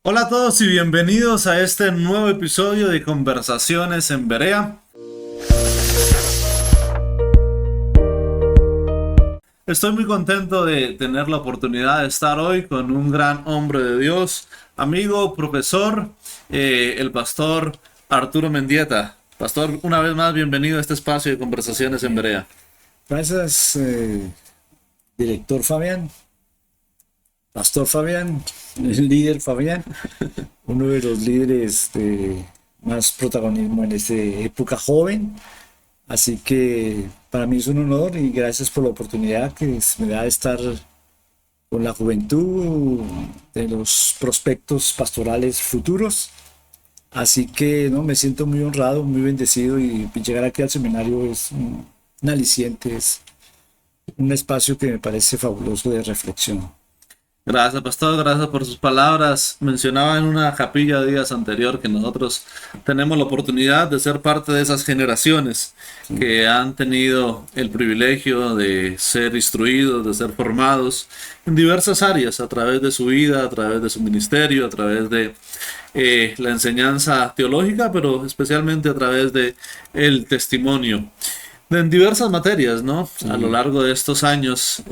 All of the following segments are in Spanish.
Hola a todos y bienvenidos a este nuevo episodio de Conversaciones en Berea. Estoy muy contento de tener la oportunidad de estar hoy con un gran hombre de Dios, amigo, profesor, el pastor Arturo Mendieta. Pastor, una vez más, bienvenido a este espacio de Conversaciones en Berea. Gracias, director Fabián, pastor Fabián, el líder Fabián, uno de los líderes de más protagonismo en esta época joven. Así que para mí es un honor y gracias por la oportunidad que me da de estar con la juventud de los prospectos pastorales futuros. Así que no, me siento muy honrado, muy bendecido y llegar aquí al seminario es un aliciente, es un espacio que me parece fabuloso de reflexión. Gracias, pastor, gracias por sus palabras. Mencionaba en una capilla días anterior que nosotros tenemos la oportunidad de ser parte de esas generaciones que han tenido el privilegio de ser instruidos, de ser formados en diversas áreas a través de su vida, a través de su ministerio, a través de la enseñanza teológica, pero especialmente a través de el testimonio en diversas materias, ¿no? A lo largo de estos años,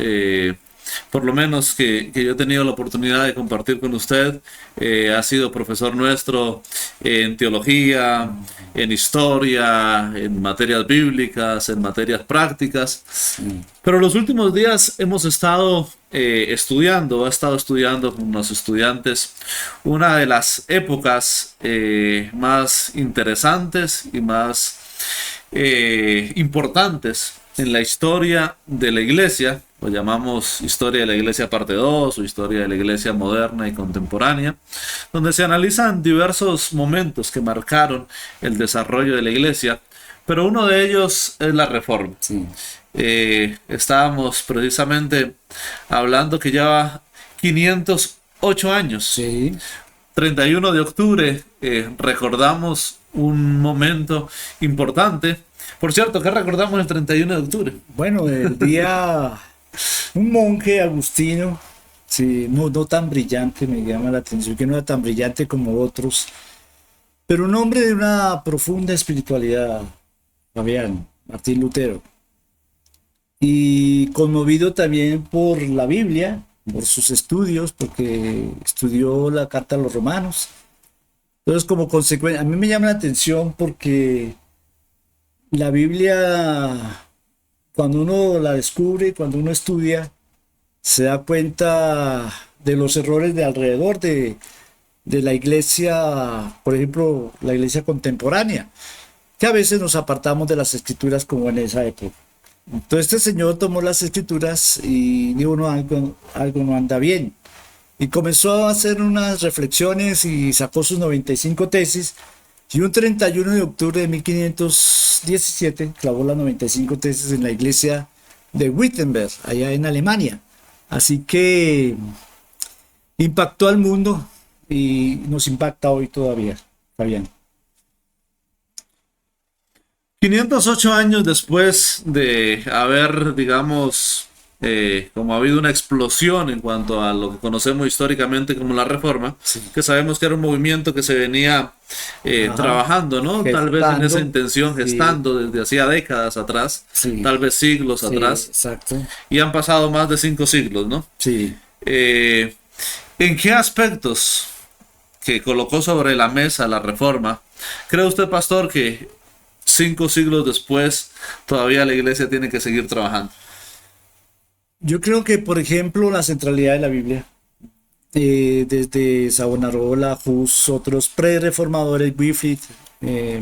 por lo menos que yo he tenido la oportunidad de compartir con usted, ha sido profesor nuestro en teología, en historia, en materias bíblicas, en materias prácticas. Pero los últimos días hemos estado estudiando, ha estado estudiando con los estudiantes una de las épocas más interesantes y más importantes en la historia de la iglesia. Lo llamamos historia de la iglesia parte 2 o historia de la iglesia moderna y contemporánea, donde se analizan diversos momentos que marcaron el desarrollo de la iglesia, pero uno de ellos es la reforma. Sí. Estábamos precisamente hablando que lleva 508 años. Sí. 31 de octubre, recordamos un momento importante. Por cierto, ¿qué recordamos el 31 de octubre? Bueno, el día, un monje agustino, sí, no tan brillante, me llama la atención, que no era tan brillante como otros, pero un hombre de una profunda espiritualidad, Fabián, Martín Lutero, y conmovido también por la Biblia, por sus estudios, porque estudió la carta a los romanos. Entonces, como consecuencia, a mí me llama la atención porque la Biblia, cuando uno la descubre, cuando uno estudia, se da cuenta de los errores de alrededor de la iglesia, por ejemplo, la iglesia contemporánea, que a veces nos apartamos de las escrituras como en esa época. Entonces este señor tomó las escrituras y dijo, no, algo no anda bien. Y comenzó a hacer unas reflexiones y sacó sus 95 tesis. Y un 31 de octubre de 1517 clavó las 95 tesis en la iglesia de Wittenberg, allá en Alemania. Así que impactó al mundo y nos impacta hoy todavía, Fabián. 508 años después de haber, digamos, como ha habido una explosión en cuanto a lo que conocemos históricamente como la Reforma, Sí. que sabemos que era un movimiento que se venía Ajá. trabajando, ¿no? Tal vez en esa Gestando. intención, Sí, gestando desde hacía décadas atrás, sí, tal vez siglos sí, atrás, exacto. y han pasado más de 5 siglos, ¿no? Sí. Eh, ¿En qué aspectos que colocó sobre la mesa la Reforma cree usted, pastor, que 5 siglos después todavía la iglesia tiene que seguir trabajando? Yo creo que, por ejemplo, la centralidad de la Biblia, desde Savonarola, Hus, otros pre-reformadores, Wycliffe, eh,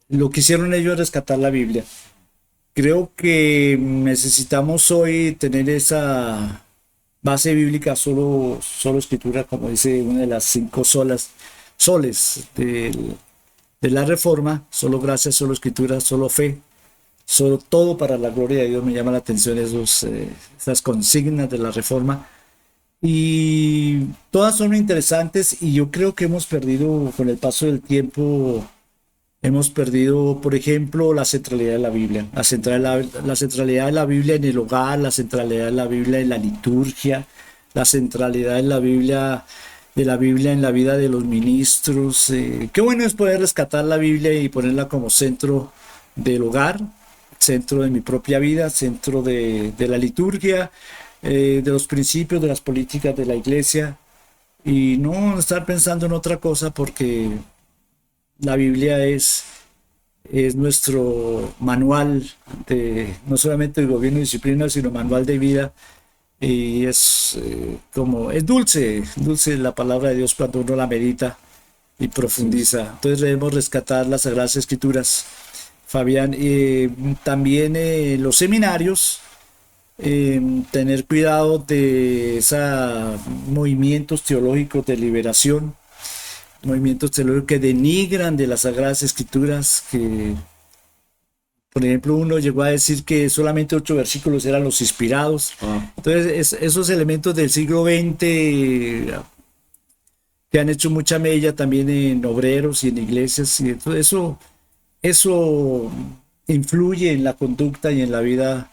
lo que hicieron ellos es rescatar la Biblia. Creo que necesitamos hoy tener esa base bíblica, solo escritura, como dice una de las cinco soles de la Reforma, solo gracia, solo escritura, solo fe. Solo todo para la gloria de Dios. Me llama la atención esas consignas de la Reforma. Y todas son interesantes y yo creo que hemos perdido con el paso del tiempo, hemos perdido, por ejemplo, la centralidad de la Biblia, la centralidad de la Biblia en el hogar, la centralidad de la Biblia en la liturgia, la centralidad de la Biblia de la Biblia en la vida de los ministros. Qué bueno es poder rescatar la Biblia y ponerla como centro del hogar, centro de mi propia vida, centro de la liturgia, de los principios, de las políticas de la iglesia, y no estar pensando en otra cosa, porque la Biblia es nuestro manual de no solamente de gobierno y disciplina, sino manual de vida. Y es es dulce la palabra de Dios cuando uno la medita y profundiza. Entonces debemos rescatar las Sagradas Escrituras, Fabián. También los seminarios, tener cuidado de esos movimientos teológicos de liberación, movimientos teológicos que denigran de las Sagradas Escrituras, que por ejemplo uno llegó a decir que solamente 8 versículos eran los inspirados. Entonces esos elementos del siglo XX que han hecho mucha mella también en obreros y en iglesias, y entonces eso influye en la conducta y en la vida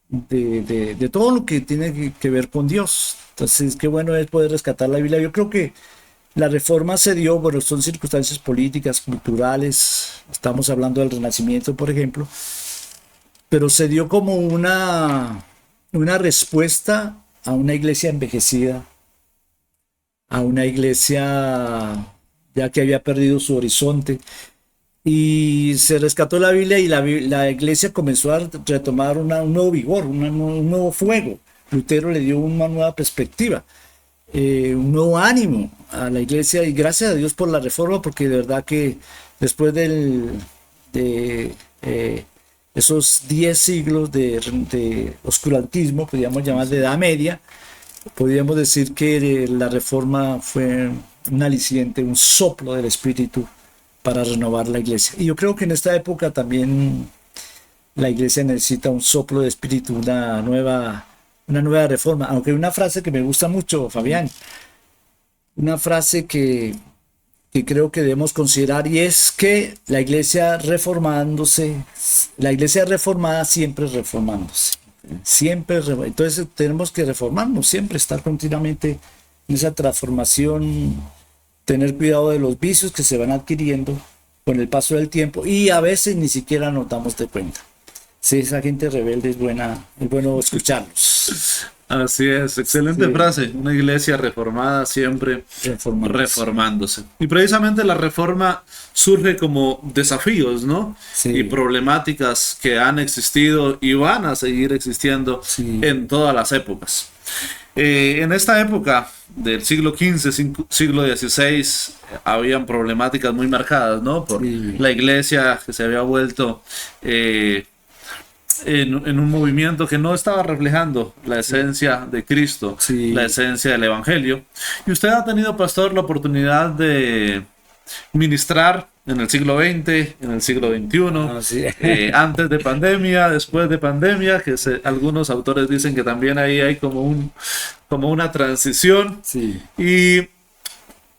de todo lo que tiene que ver con Dios. Entonces qué bueno es poder rescatar la Biblia. Yo creo que la reforma se dio, bueno, son circunstancias políticas, culturales, estamos hablando del Renacimiento, por ejemplo, pero se dio como una respuesta a una iglesia envejecida, a una iglesia ya que había perdido su horizonte, y se rescató la Biblia, y la iglesia comenzó a retomar un nuevo vigor, un nuevo fuego. Lutero le dio una nueva perspectiva, un nuevo ánimo a la iglesia, y gracias a Dios por la reforma, porque de verdad que después de esos 10 siglos de oscurantismo, podríamos llamar de Edad Media, podríamos decir que la reforma fue un aliciente, un soplo del Espíritu para renovar la iglesia. Y yo creo que en esta época también la iglesia necesita un soplo de Espíritu, una nueva reforma. Aunque hay una frase que me gusta mucho, Fabián, una frase que creo que debemos considerar, y es que la iglesia reformada siempre reformándose. Entonces tenemos que reformarnos, siempre estar continuamente en esa transformación, tener cuidado de los vicios que se van adquiriendo con el paso del tiempo, y a veces ni siquiera nos damos de cuenta. Sí, esa gente rebelde es bueno escucharlos. Así es, excelente frase. Una iglesia reformada siempre reformándose. Y precisamente la reforma surge como desafíos, ¿no? Sí. Y problemáticas que han existido y van a seguir existiendo en todas las épocas. En esta época del siglo XV, siglo XVI, habían problemáticas muy marcadas, ¿no? Por la iglesia que se había vuelto en un movimiento que no estaba reflejando la esencia de Cristo, la esencia del Evangelio. Y usted ha tenido, pastor, la oportunidad de ministrar en el siglo XX, en el siglo XXI, antes de pandemia, después de pandemia, que algunos autores dicen que también ahí hay como una transición. Y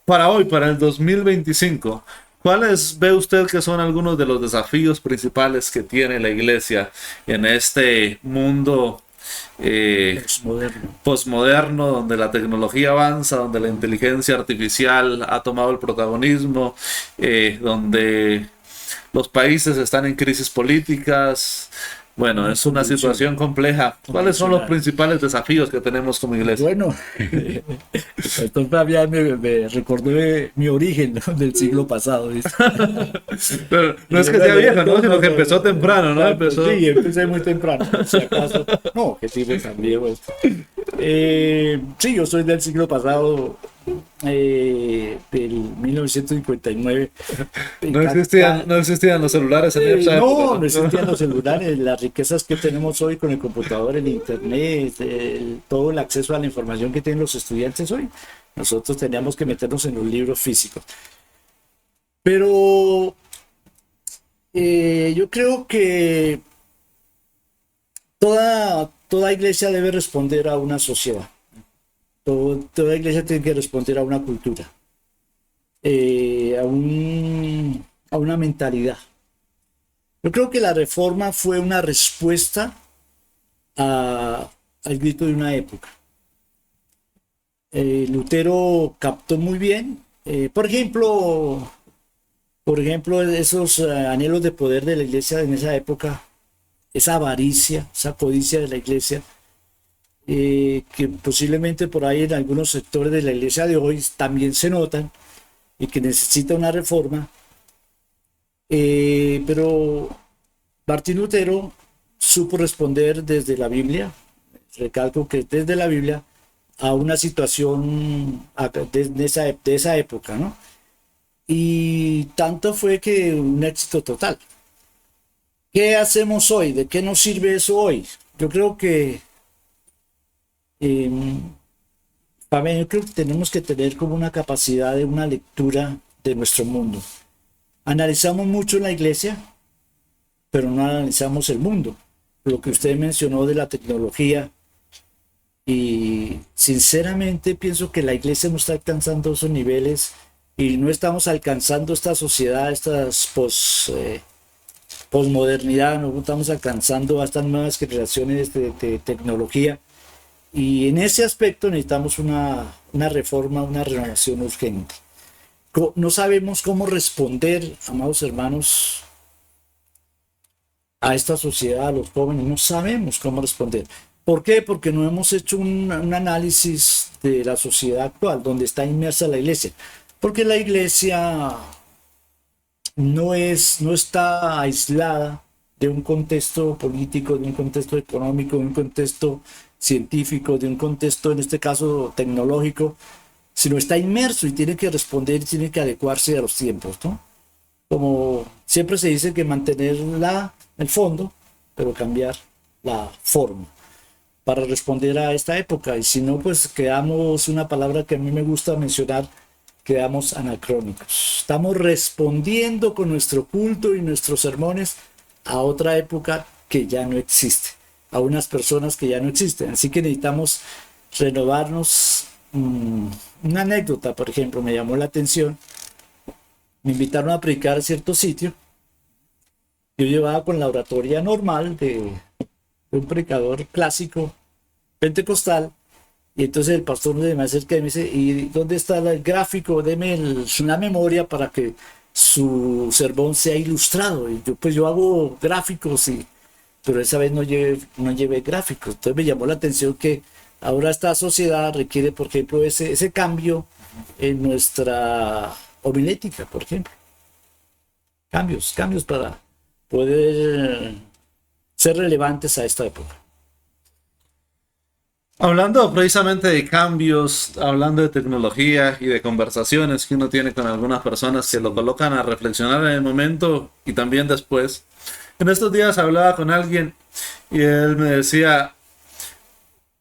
para hoy, para el 2025, ¿cuáles ve usted que son algunos de los desafíos principales que tiene la iglesia en este mundo posmoderno, donde la tecnología avanza, donde la inteligencia artificial ha tomado el protagonismo, donde los países están en crisis políticas? Bueno, es una situación compleja. ¿Cuáles son los principales desafíos que tenemos como iglesia? Bueno, esto Fabián me recordó mi origen, ¿no? Del siglo pasado. Pero no es que sea viejo, ¿no? Sino que empezó temprano, ¿no? Sí, empecé muy temprano. Si acaso. No, que sí, tan viejo esto. Sí, yo soy del siglo pasado, del 1959. No existían los celulares en esa época. No existían los celulares. Las riquezas que tenemos hoy con el computador, el internet, todo el acceso a la información que tienen los estudiantes hoy, nosotros teníamos que meternos en los libros físicos. Pero yo creo que toda iglesia debe responder a una sociedad. Toda iglesia tiene que responder a una cultura, a una mentalidad. Yo creo que la reforma fue una respuesta al grito de una época. Lutero captó muy bien, por ejemplo, esos anhelos de poder de la iglesia en esa época, esa avaricia, esa codicia de la iglesia, que posiblemente por ahí en algunos sectores de la iglesia de hoy también se notan y que necesita una reforma. Pero Martín Lutero supo responder desde la Biblia, recalco que desde la Biblia, a una situación de esa época, ¿no? Y tanto fue que un éxito total. ¿Qué hacemos hoy? ¿De qué nos sirve eso hoy? Yo creo que, eh, Fabián, yo creo que tenemos que tener como una capacidad de una lectura de nuestro mundo. Analizamos mucho la iglesia, pero no analizamos el mundo. Lo que usted mencionó de la tecnología, y sinceramente pienso que la iglesia no está alcanzando esos niveles y no estamos alcanzando esta sociedad, posmodernidad, no estamos alcanzando a estas nuevas generaciones de tecnología. Y en ese aspecto necesitamos una reforma, una renovación urgente. No sabemos cómo responder, amados hermanos, a esta sociedad, a los jóvenes, no sabemos cómo responder. ¿Por qué? Porque no hemos hecho un análisis de la sociedad actual, donde está inmersa la iglesia. Porque la iglesia no está aislada de un contexto político, de un contexto económico, de un contexto científico, de un contexto, en este caso, tecnológico, sino está inmerso y tiene que responder, tiene que adecuarse a los tiempos, ¿no? Como siempre se dice que mantener el fondo, pero cambiar la forma para responder a esta época. Y si no, pues quedamos, una palabra que a mí me gusta mencionar, quedamos anacrónicos. Estamos respondiendo con nuestro culto y nuestros sermones a otra época que ya no existe, a unas personas que ya no existen. Así que necesitamos renovarnos. Una anécdota, por ejemplo, me llamó la atención. Me invitaron a predicar a cierto sitio. Yo llevaba con la oratoria normal de un predicador clásico pentecostal, y entonces el pastor me acerca y me dice: ¿y dónde está el gráfico? Deme una memoria para que su sermón sea ilustrado. Y yo hago gráficos, pero esa vez no llevé gráficos. Entonces me llamó la atención que ahora esta sociedad requiere, por ejemplo, ese cambio en nuestra homilética, por ejemplo. Cambios para poder ser relevantes a esta época. Hablando precisamente de cambios, hablando de tecnología y de conversaciones que uno tiene con algunas personas que lo colocan a reflexionar en el momento y también después. En estos días hablaba con alguien y él me decía: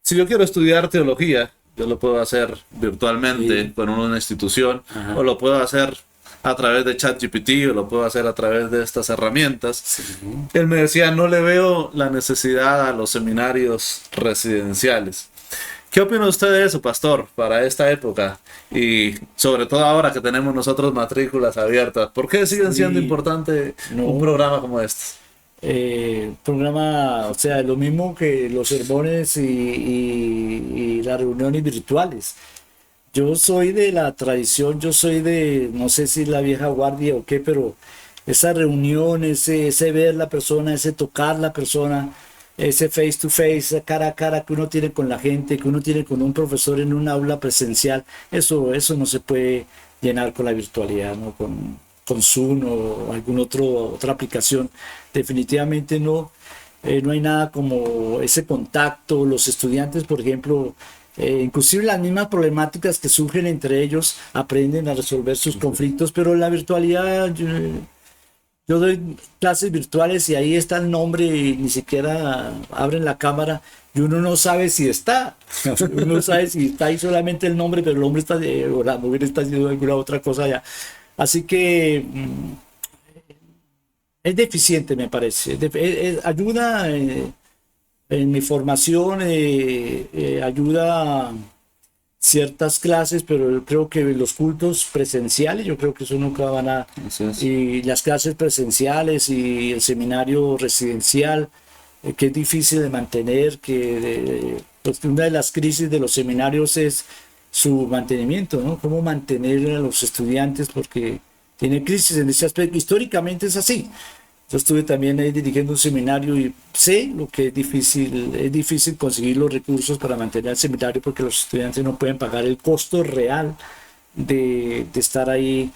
si yo quiero estudiar teología, yo lo puedo hacer virtualmente con una institución. Ajá. O lo puedo hacer a través de ChatGPT, o lo puedo hacer a través de estas herramientas. Sí. Él me decía: no le veo la necesidad a los seminarios residenciales. ¿Qué opina usted de eso, pastor, para esta época? Y sobre todo ahora que tenemos nosotros matrículas abiertas, ¿por qué siguen siendo importante un programa como este? Programa, o sea, lo mismo que los sermones y las reuniones virtuales. Yo soy de la tradición, yo soy de, no sé si la vieja guardia o qué, pero esa reunión, ese ver la persona, ese tocar la persona, ese face to face, esa cara a cara que uno tiene con la gente, que uno tiene con un profesor en un aula presencial, eso no se puede llenar con la virtualidad, ¿no? Con Zoom o alguna otra aplicación. Definitivamente no hay nada como ese contacto. Los estudiantes, por ejemplo, inclusive las mismas problemáticas que surgen entre ellos, aprenden a resolver sus conflictos, pero la virtualidad, yo doy clases virtuales y ahí está el nombre y ni siquiera abren la cámara y uno no sabe si está. Uno no sabe si está ahí solamente el nombre, pero el hombre está, o la mujer está haciendo alguna otra cosa allá. Así que es deficiente, me parece. Ayuda en mi formación, ayuda a ciertas clases, pero yo creo que los cultos presenciales, yo creo que eso nunca van a... Y las clases presenciales y el seminario residencial, que es difícil de mantener, pues una de las crisis de los seminarios es su mantenimiento, ¿no? Cómo mantener a los estudiantes porque tiene crisis en ese aspecto. Históricamente es así. Yo estuve también ahí dirigiendo un seminario y sé lo que es difícil conseguir los recursos para mantener el seminario porque los estudiantes no pueden pagar el costo real de estar ahí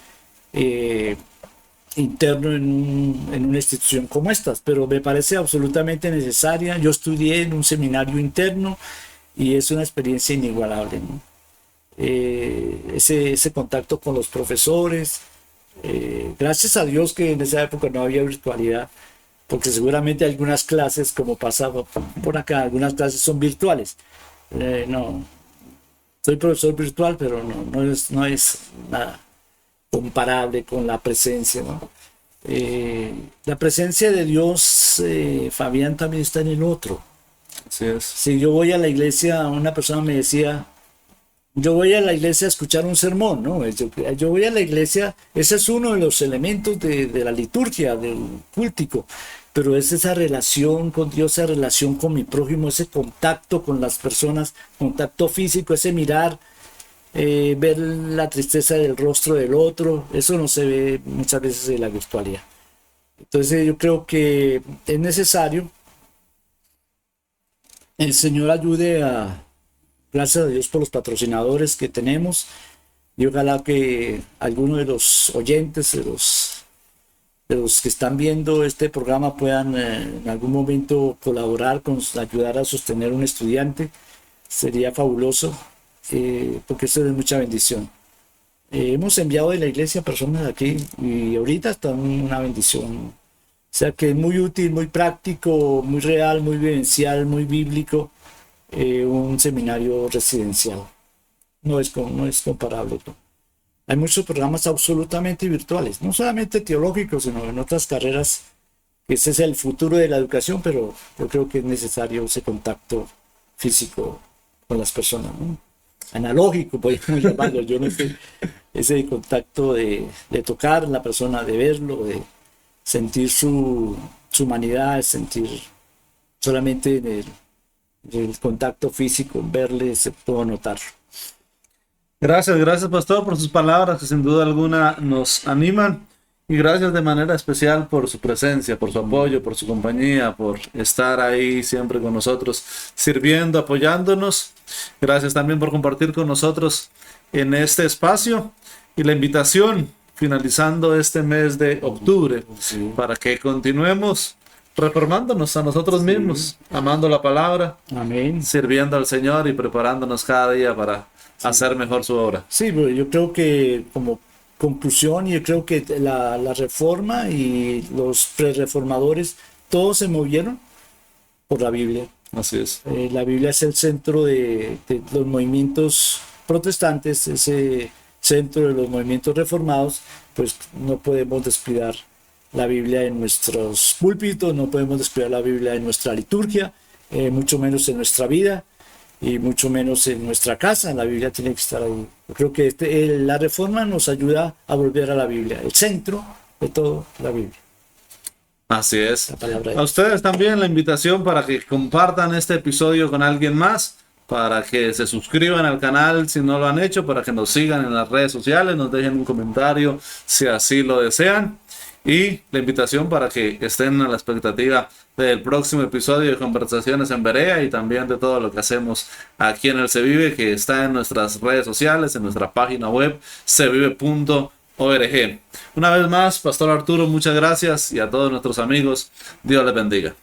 interno en una institución como estas, pero me parece absolutamente necesaria. Yo estudié en un seminario interno y es una experiencia inigualable, ¿no? Ese contacto con los profesores, gracias a Dios que en esa época no había virtualidad, porque seguramente algunas clases, como pasa por acá, algunas clases son virtuales. No, soy profesor virtual, pero no es nada comparable con la presencia, ¿no? La presencia de Dios, Fabián, también está en el otro. Así es. Si yo voy a la iglesia, una persona me decía, yo voy a la iglesia a escuchar un sermón, ¿no? Yo voy a la iglesia, ese es uno de los elementos de la liturgia, del cúltico, pero es esa relación con Dios, esa relación con mi prójimo, ese contacto con las personas, contacto físico, ese mirar, ver la tristeza del rostro del otro, eso no se ve muchas veces en la virtualidad. Entonces yo creo que es necesario, el Señor ayude a, gracias a Dios por los patrocinadores que tenemos, y ojalá que algunos de los oyentes, de los que están viendo este programa puedan en algún momento colaborar, ayudar a sostener un estudiante, sería fabuloso. Porque eso es mucha bendición. Hemos enviado de la iglesia personas aquí y ahorita está una bendición. O sea que es muy útil, muy práctico, muy real, muy vivencial, muy bíblico, un seminario residencial. No es comparable, ¿no? Hay muchos programas absolutamente virtuales, no solamente teológicos, sino en otras carreras, que ese es el futuro de la educación, pero yo creo que es necesario ese contacto físico con las personas, ¿no? Analógico, podemos llamarlo, yo no sé, ese contacto de tocar a la persona, de verlo, de sentir su humanidad, sentir solamente el contacto físico, verle, se puede notar. Gracias, pastor, por sus palabras que sin duda alguna nos animan. Y gracias de manera especial por su presencia, por su apoyo, por su compañía, por estar ahí siempre con nosotros, sirviendo, apoyándonos. Gracias también por compartir con nosotros en este espacio y la invitación, finalizando este mes de octubre, Sí. para que continuemos reformándonos a nosotros mismos, amando la palabra, Amén. sirviendo al Señor y preparándonos cada día para hacer mejor su obra. Sí, pero yo creo que como conclusión, yo creo que la reforma y los prerreformadores, todos se movieron por la Biblia. Así es. La Biblia es el centro de los movimientos protestantes, ese centro de los movimientos reformados, pues no podemos descuidar la Biblia en nuestros púlpitos, no podemos descuidar la Biblia en nuestra liturgia, mucho menos en nuestra vida y mucho menos en nuestra casa. La Biblia tiene que estar ahí. Yo creo que la reforma nos ayuda a volver a la Biblia, el centro de todo, la Biblia. Así es. La palabra de A ustedes también la invitación para que compartan este episodio con alguien más, para que se suscriban al canal si no lo han hecho, para que nos sigan en las redes sociales, nos dejen un comentario si así lo desean. Y la invitación para que estén a la expectativa del próximo episodio de Conversaciones en Berea y también de todo lo que hacemos aquí en el Se Vive, que está en nuestras redes sociales, en nuestra página web, sevive.org. Una vez más, Pastor Arturo, muchas gracias y a todos nuestros amigos, Dios les bendiga.